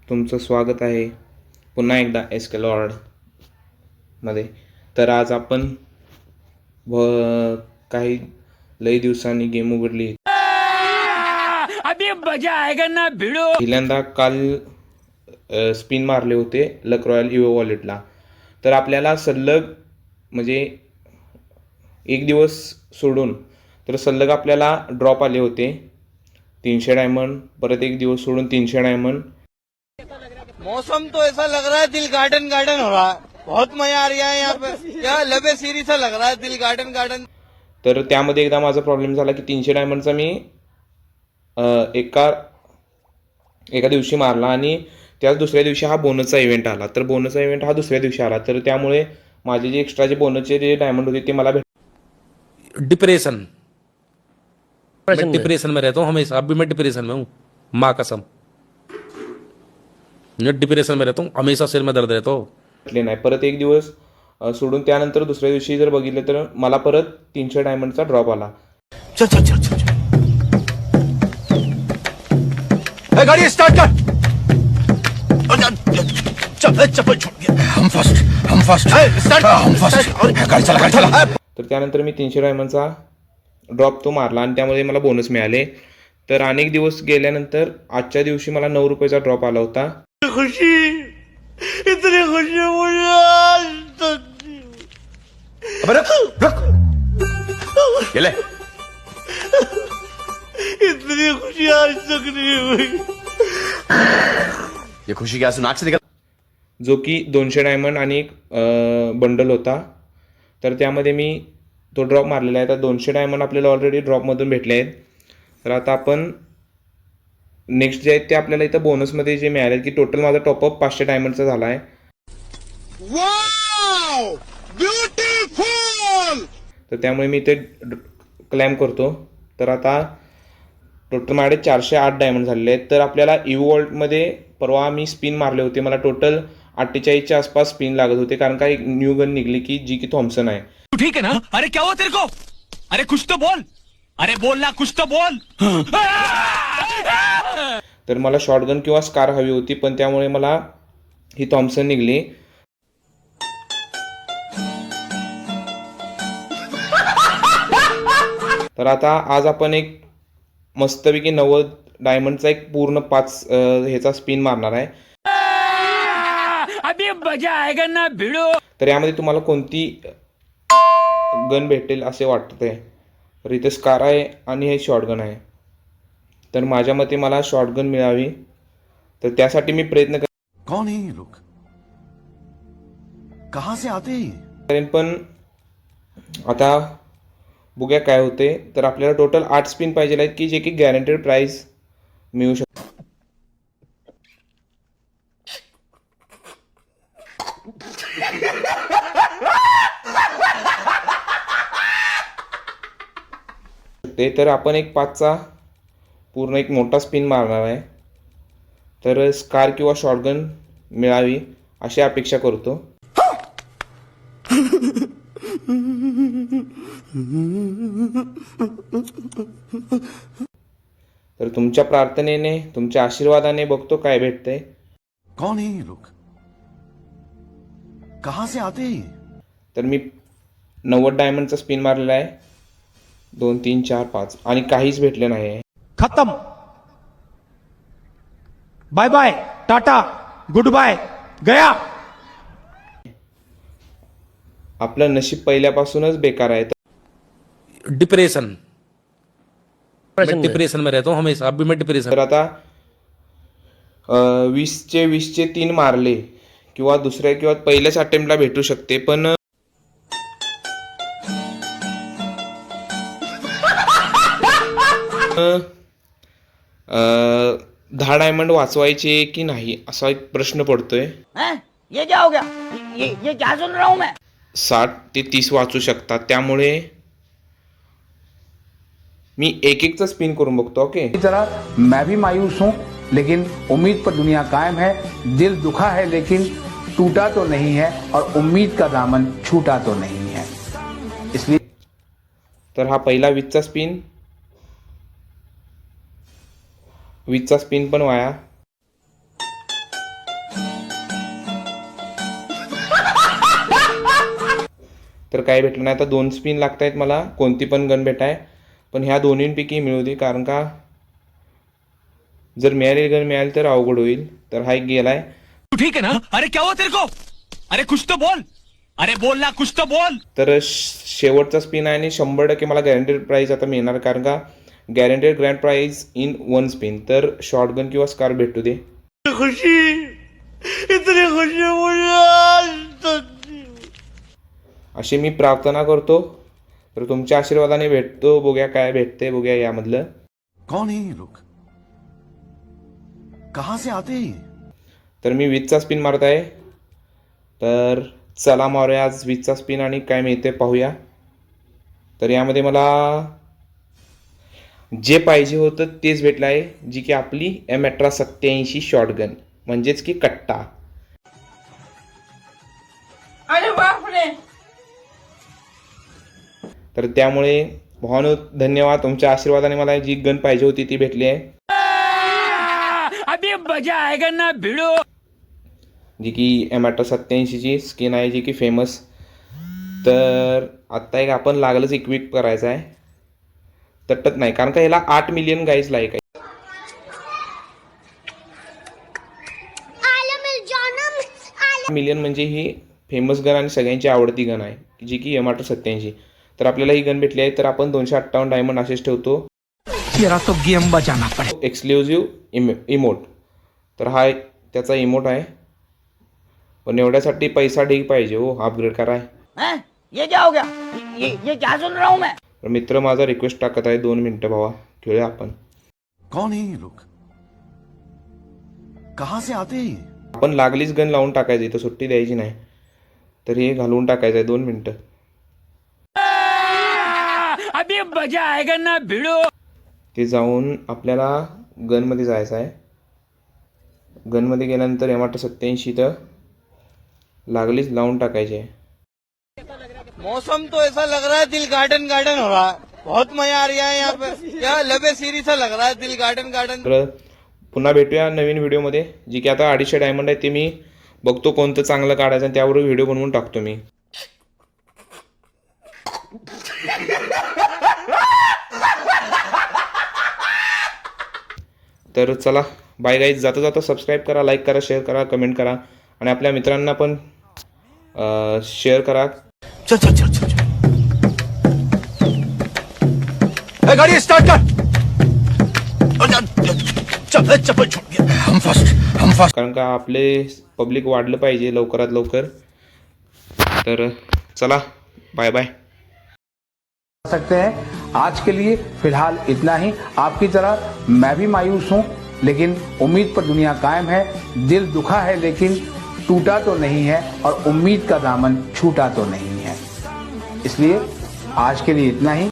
तुमचं स्वागत आहे पुन्हा एकदा एसके लॉर्डमध्ये. तर आज आपण काही लई दिवसांनी गेम उघडली. अभी मजा आएगा ना भिड़ो. पहिल्यांदा काल स्पिन मारले होते लक रॉयल इवो वॉलेटला. तर आपल्याला सलग म्हणजे एक दिवस सोडून तर सलग आपल्याला ड्रॉप आले होते 300 डायमंड, परत एक दिवस सोडून 300 डायमंड. मौसम तो ऐसा लग रहा है दिल गार्डन गार्डन हो रहा है. बहुत मजा आ रहा है यहाँ पे. क्या लबे सीरी सा लग रहा है दिल गार्डन गार्डन. तर त्यामध्ये एकदा माझा प्रॉब्लेम झाला की 300 डायमंडचा मी एका दिवशी मारला आणि त्याच दुसऱ्या दिवशी हा बोनसचा इव्हेंट आला. तर बोनसचा इव्हेंट हा दुसऱ्या दिवशी आला. तर त्यामुळे माझे जे एक्स्ट्रा जे बोनसचे जे डायमंड होते ते मला डिप्रेशन में रहता हूँ हमेशा. अभी मैं डिप्रेशन में हूँ, माँ कसम. मैं डिप्रेशन में रहता हूँ हमेशा, सिर में दर्द रहता हो. भेटले नाही. परत एक दिवस सोडून त्यानंतर दुसऱ्या दिवशी जर बघितलं तर मला परत 300 डायमंडचा ड्रॉप आला. चल चल चल चल गाड़ी स्टार्ट कर. चप्पल छूट गया. हम फर्स्ट गाड़ी चला. तर त्यानंतर मी 300 डायमंडचा ड्रॉप तो मारला आणि त्यामध्ये मला बोनस मिळाले. तर अनेक दिवस गेल्यानंतर आजच्या दिवशी मला 9 रुपयाचा ड्रॉप आला होता. इतनी खुशी मुझे आज तक. अबे रुक ये ले. इतनी खुशी आज तक नहीं हुई. ये खुशी क्या सुनाट से निकल. जो की 200 डायमंड आणि एक बंडल होता. तर त्यामध्ये मी तो ड्रॉप मारलेला आहे. तर 200 डायमंड आपल्याला ऑलरेडी ड्रॉपमधून भेटले आहेत. तर आता आपण नेक्स्ट जे आहेत ते आपल्याला इथं बोनसमध्ये जे मिळाले की टोटल माझा टॉपअप 500 डायमंडचा झाला आहे. तर त्यामुळे मी इथे क्लेम करतो. तर आता टोटल माझ्याकडे 408 डायमंड झालेले आहेत. तर आपल्याला इव्हो वॉल्टमध्ये परवा मी स्पिन मारले होते. मला टोटल 48च्या आसपास स्पिन लागत होते कारण का एक न्यू गन निघली की जी की थॉम्सन आहे. ठीक है ना. अरे क्या हुआ तेरे को. अरे कुछ तो बोल. अरे बोल ना, कुछ तो बोल. तर मला शॉटगन किंवा स्कार हवी होती पण त्यामुळे मला ही थॉम्सन निघली. तर आता आज आपण एक मस्तपैकी 90 डायमंडचा एक पूर्ण 5 ह्याचा स्पिन मारणार आहे. अभी मजा आएगा ना भिड़ो. तर यामध्ये तुम्हाला कोणती गन भेटेल असे वाटते. तर इथे स्कार आहे आणि हे शॉटगन आहे. तर माझ्या मते मला शॉटगन मिळावी तर त्यासाठी मी प्रयत्न कौन है ये लोग, कहां से आते हैं. करेन. पण आता बघूया काय होते. तर आपल्याला टोटल 8 स्पिन पाहिजे आहेत की जे की गॅरंटेड प्राइस मिळू शकते. तर आपण एक 5चा पूर्ण एक मोठा स्पिन मारणार आहे. तर स्कार किंवा शॉटगन मिळावी अशी अपेक्षा करतो. तर तुमच्या प्रार्थनेने तुमच्या आशीर्वादाने बघतो काय भेटतंय. कौन है ये लोग, कहां से आते हैं. तर मी 90 डायमंडचा स्पिन मारलेला आहे. 2 3 4 5 आणि काहीच भेटले नाही. खत्म. Bye bye, tata, good bye, गया. आपलं नशीब पहिल्यापासूनच बेकार आहे. डिप्रेशन में रहता हूँ हमेशा. अभी मैं डिप्रेशन. तर आता 20चे 3 मारले किंवा दुसऱ्या किंवा पहिल्याच अटेम्प्टला भेटू शकते. पण अ 10 डायमंड वाचवायचे की नाही असा एक प्रश्न पडतोय. ये क्या हो गया. ये क्या सुन रहा हूं मैं. 60 ते 30 वाचू शकतात. त्यामुळे मी एक-एकचा स्पिन करून बघतो. ओके. इसी तरह मैं भी मायूस हूं लेकिन उम्मीद पर दुनिया कायम है. दिल दुखा है लेकिन टूटा तो नहीं है और उम्मीद का दामन छूटा तो नहीं है. इसलिए तर हा पहिला 20चा स्पिन 20चा स्पिन पण वाया. तर काय भेटलं नाही. आता 2 स्पिन लागत आहेत मला, कोणती पण गन भेटाय, पण ह्या दोन्हींपैकी मिळू दे, कारण का जर मिळालेली गन मिळाली तर अवघड होईल. तर हा एक गेलाय. तू ठीक है ना? अरे क्या हुआ तेरे को? अरे कुछ तो बोल. अरे बोल ना, कुछ तो बोल. तर शेवटचा स्पिन आहे आणि 100% मला गॅरंटेड प्राईज आता मिळणार, कारण का guaranteed grand prize in 1 spin. तर शॉटगन किंवा स्कार भेटू दे. अशी मी प्रार्थना करतो. तर तुमच्या आशीर्वादाने भेटतो. बघूया काय भेटते, बघूया यामधलं. कौन है ये लोग? कहां से आते हैं? तर मी 20चा स्पिन मारत आहे. तर चला मारूया आज 20चा स्पिन आणि काय मिळते पाहूया. तर यामध्ये मला जे पाहिजे होतं तेच भेटलं आहे, जी की आपली M1887 शॉटगन, म्हणजेच की कट्टा. अरे बापरे. तर त्यामुळे भावानो धन्यवाद, तुमच्या आशीर्वादाने मला जी गन पाहिजे होती ती भेटली आहे, अभी मजा आएगा ना भिड़ो. जी की M1887 स्किन आहे, जी की फेमस. तर आत्ता एक आपण लागलंच इक्विप करायचं आहे, तटत नाही, कारण का ह्याला 8 मिलियन गाईज लाईक आहे. मिलियन म्हणजे ही फेमस गन आणि सगळ्यांची आवडती गन आहे, जी की M1887. तर आपल्याला ही गन भेटली आहे. तर आपण 258 डायमंड असेच ठेवतो. तेरा तो गेम बजाना पड़े. Exclusive emote. तर हा एक त्याचा इमोट आहे, पण एवढ्यासाठी पैसा ढीग पाहिजे हो अपग्रेड कराय. हैं? ये क्या हो गया? ये क्या सुन रहा हूँ मैं? तर मित्र माझा रिक्वेस्ट टाकत आहे, 2 मिनिटं भावा, खेळूया आपण. कौन है ये लोग? कहां से आते हैं? आपण लागलीच गन लावून टाकायची, इथं सुट्टी द्यायची नाही. तर हे घालून टाकायचं आहे 2 मिनिटं. अभी मजा आएगा ना भिड़ो. ते जाऊन आपल्याला गनमध्ये जायचं आहे. गनमध्ये गेल्यानंतर M1887 तर लागलीच लावून टाकायची आहे. मौसम तो ऐसा लग रहा है दिल गार्डन गार्डन हो रहा है. बहुत मजा आ रहा है यहाँ पे. क्या लबे सीरी सा लग रहा है, दिल गार्डन गार्डन. तर पुन्हा भेटूया नवीन व्हिडिओमध्ये, जी की आता 250 डायमंड आहे, ते मी बघतो कोणतं चांगलं काढायचं आणि त्यावर व्हिडिओ बनवून टाकतो मी. तर चला बाय गाईज. जाता जाता सबस्क्राईब करा, लाईक करा, शेअर करा, कमेंट करा आणि आपल्या मित्रांना पण शेअर करा. चल चल चल चल चल. गाड़ी स्टार्ट कर. चल चप्पल छूट गया. हम फास्ट. कारण का आपले पब्लिक वाढलं पाहिजे लवकरात लवकर. तर चला बाय बाय. सकते हैं आज के लिए फिलहाल इतना ही. आपकी तरह मैं भी मायूस हूं, लेकिन उम्मीद पर दुनिया कायम है. दिल दुखा है लेकिन टूटा तो नहीं है, और उम्मीद का दामन छूटा तो नहीं है. इसलिए आज के लिए इतना ही.